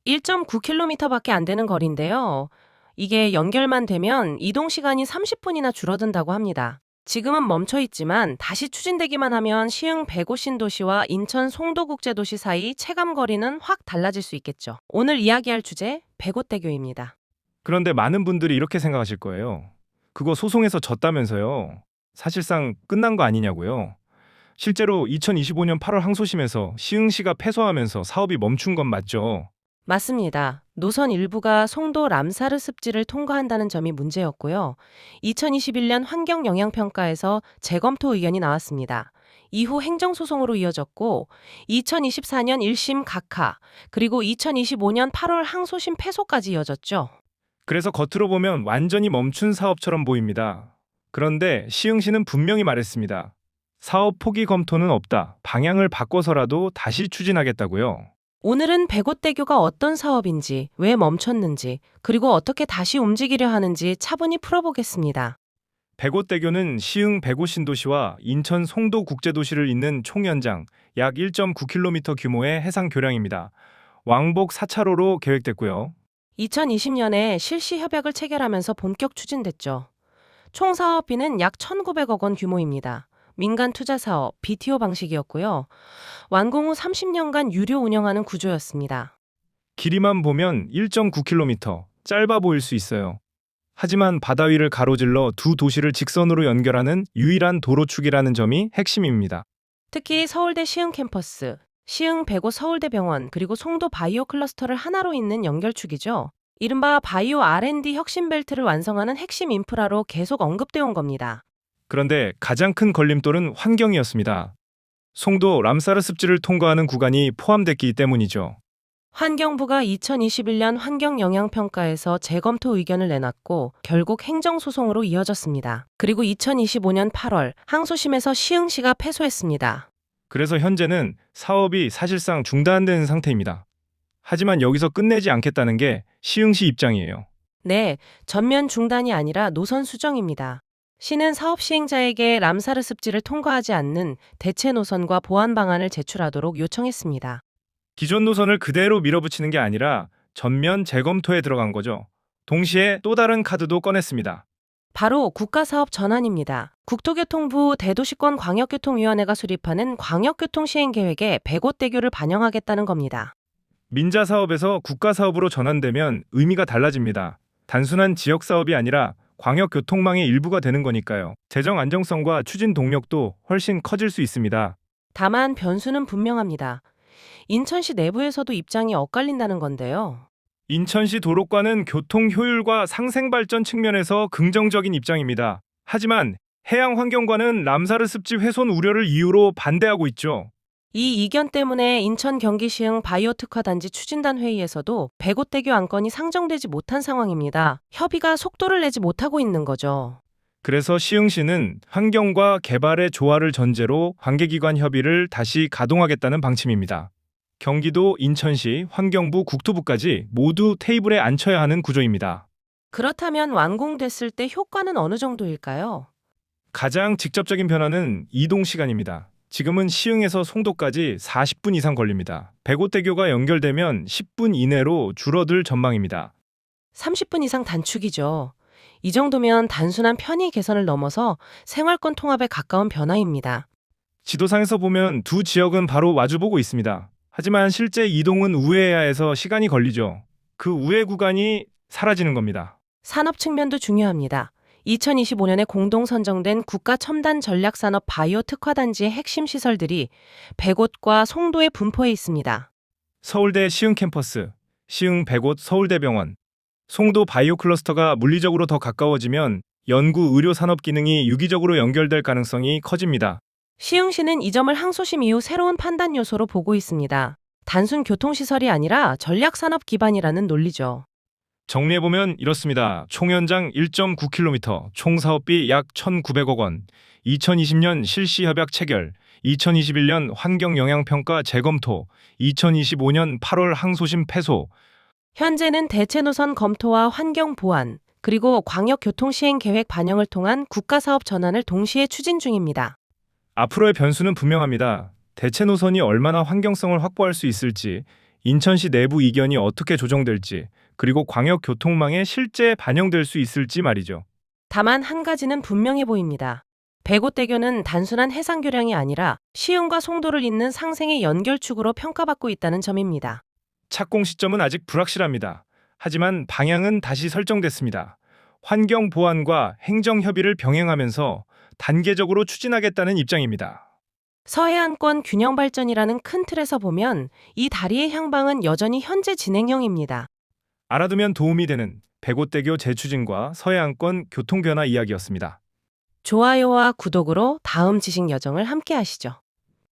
1.9km밖에 안 되는 거리인데요. 이게 연결만 되면 이동 시간이 30분이나 줄어든다고 합니다. 지금은 멈춰 있지만 다시 추진되기만 하면 시흥 백오 신도시와 인천 송도국제도시 사이 체감 거리는 확 달라질 수 있겠죠. 오늘 이야기할 주제 백오대교입니다. 그런데 많은 분들이 이렇게 생각하실 거예요. 그거 소송에서 졌다면서요. 사실상 끝난 거 아니냐고요. 실제로 2025년 8월 항소심에서 시흥시가 패소하면서 사업이 멈춘 건 맞죠. 맞습니다. 노선 일부가 송도 람사르 습지를 통과한다는 점이 문제였고요. 2021년 환경영향평가에서 재검토 의견이 나왔습니다. 이후 행정소송으로 이어졌고 2024년 1심 각하 그리고 2025년 8월 항소심 패소까지 이어졌죠. 그래서 겉으로 보면 완전히 멈춘 사업처럼 보입니다. 그런데 시흥시는 분명히 말했습니다. 사업 포기 검토는 없다. 방향을 바꿔서라도 다시 추진하겠다고요. 오늘은 백오대교가 어떤 사업인지, 왜 멈췄는지, 그리고 어떻게 다시 움직이려 하는지 차분히 풀어보겠습니다. 백오대교는 시흥 백오 신도시와 인천 송도 국제도시를 잇는 총연장 약 1.9km 규모의 해상 교량입니다. 왕복 4차로로 계획됐고요. 2020년에 실시 협약을 체결하면서 본격 추진됐죠. 총 사업비는 약 1,900억 원 규모입니다. 민간 투자 사업, BTO 방식이었고요. 완공 후 30년간 유료 운영하는 구조였습니다. 길이만 보면 1.9km, 짧아 보일 수 있어요. 하지만 바다 위를 가로질러 두 도시를 직선으로 연결하는 유일한 도로축이라는 점이 핵심입니다. 특히 서울대 시흥 캠퍼스, 시흥 백오 서울대병원, 그리고 송도 바이오 클러스터를 하나로 잇는 연결축이죠. 이른바 바이오 R&D 혁신 벨트를 완성하는 핵심 인프라로 계속 언급되어 온 겁니다. 그런데 가장 큰 걸림돌은 환경이었습니다. 송도 람사르 습지를 통과하는 구간이 포함됐기 때문이죠. 환경부가 2021년 환경영향평가에서 재검토 의견을 내놨고 결국 행정소송으로 이어졌습니다. 그리고 2025년 8월 항소심에서 시흥시가 패소했습니다. 그래서 현재는 사업이 사실상 중단된 상태입니다. 하지만 여기서 끝내지 않겠다는 게 시흥시 입장이에요. 네, 전면 중단이 아니라 노선 수정입니다. 시는 사업 시행자에게 람사르 습지를 통과하지 않는 대체 노선과 보완 방안을 제출하도록 요청했습니다. 기존 노선을 그대로 밀어붙이는 게 아니라 전면 재검토에 들어간 거죠. 동시에 또 다른 카드도 꺼냈습니다. 바로 국가사업 전환입니다. 국토교통부 대도시권 광역교통위원회가 수립하는 광역교통시행계획에 백오대교를 반영하겠다는 겁니다. 민자 사업에서 국가 사업으로 전환되면 의미가 달라집니다. 단순한 지역 사업이 아니라 광역 교통망의 일부가 되는 거니까요. 재정 안정성과 추진 동력도 훨씬 커질 수 있습니다. 다만 변수는 분명합니다. 인천시 내부에서도 입장이 엇갈린다는 건데요. 인천시 도로과는 교통 효율과 상생 발전 측면에서 긍정적인 입장입니다. 하지만 해양환경과는 람사르 습지 훼손 우려를 이유로 반대하고 있죠. 이 이견 때문에 인천 경기시흥 바이오 특화단지 추진단 회의에서도 백오대교 안건이 상정되지 못한 상황입니다. 협의가 속도를 내지 못하고 있는 거죠. 그래서 시흥시는 환경과 개발의 조화를 전제로 관계기관 협의를 다시 가동하겠다는 방침입니다. 경기도, 인천시, 환경부, 국토부까지 모두 테이블에 앉혀야 하는 구조입니다. 그렇다면 완공됐을 때 효과는 어느 정도일까요? 가장 직접적인 변화는 이동 시간입니다. 지금은 시흥에서 송도까지 40분 이상 걸립니다. 백오대교가 연결되면 10분 이내로 줄어들 전망입니다. 30분 이상 단축이죠. 이 정도면 단순한 편의 개선을 넘어서 생활권 통합에 가까운 변화입니다. 지도상에서 보면 두 지역은 바로 마주보고 있습니다. 하지만 실제 이동은 우회해야 해서 시간이 걸리죠. 그 우회 구간이 사라지는 겁니다. 산업 측면도 중요합니다. 2025년에 공동 선정된 국가 첨단 전략산업 바이오 특화단지의 핵심 시설들이 백옷과 송도에 분포해 있습니다. 서울대 시흥 캠퍼스, 시흥 백옷 서울대병원, 송도 바이오 클러스터가 물리적으로 더 가까워지면 연구 의료 산업 기능이 유기적으로 연결될 가능성이 커집니다. 시흥시는 이 점을 항소심 이후 새로운 판단 요소로 보고 있습니다. 단순 교통시설이 아니라 전략산업 기반이라는 논리죠. 정리해보면 이렇습니다. 총연장 1.9km, 총 사업비 약 1,900억 원, 2020년 실시 협약 체결, 2021년 환경영향평가 재검토, 2025년 8월 항소심 패소. 현재는 대체 노선 검토와 환경 보완, 그리고 광역교통시행계획 반영을 통한 국가사업 전환을 동시에 추진 중입니다. 앞으로의 변수는 분명합니다. 대체 노선이 얼마나 환경성을 확보할 수 있을지, 인천시 내부 이견이 어떻게 조정될지, 그리고 광역 교통망에 실제 반영될 수 있을지 말이죠. 다만 한 가지는 분명해 보입니다. 백오대교는 단순한 해상교량이 아니라 시흥과 송도를 잇는 상생의 연결축으로 평가받고 있다는 점입니다. 착공 시점은 아직 불확실합니다. 하지만 방향은 다시 설정됐습니다. 환경 보완과 행정 협의를 병행하면서 단계적으로 추진하겠다는 입장입니다. 서해안권 균형 발전이라는 큰 틀에서 보면 이 다리의 향방은 여전히 현재 진행형입니다. 알아두면 도움이 되는 백오대교 재추진과 서해안권 교통 변화 이야기였습니다. 좋아요와 구독으로 다음 지식 여정을 함께 하시죠.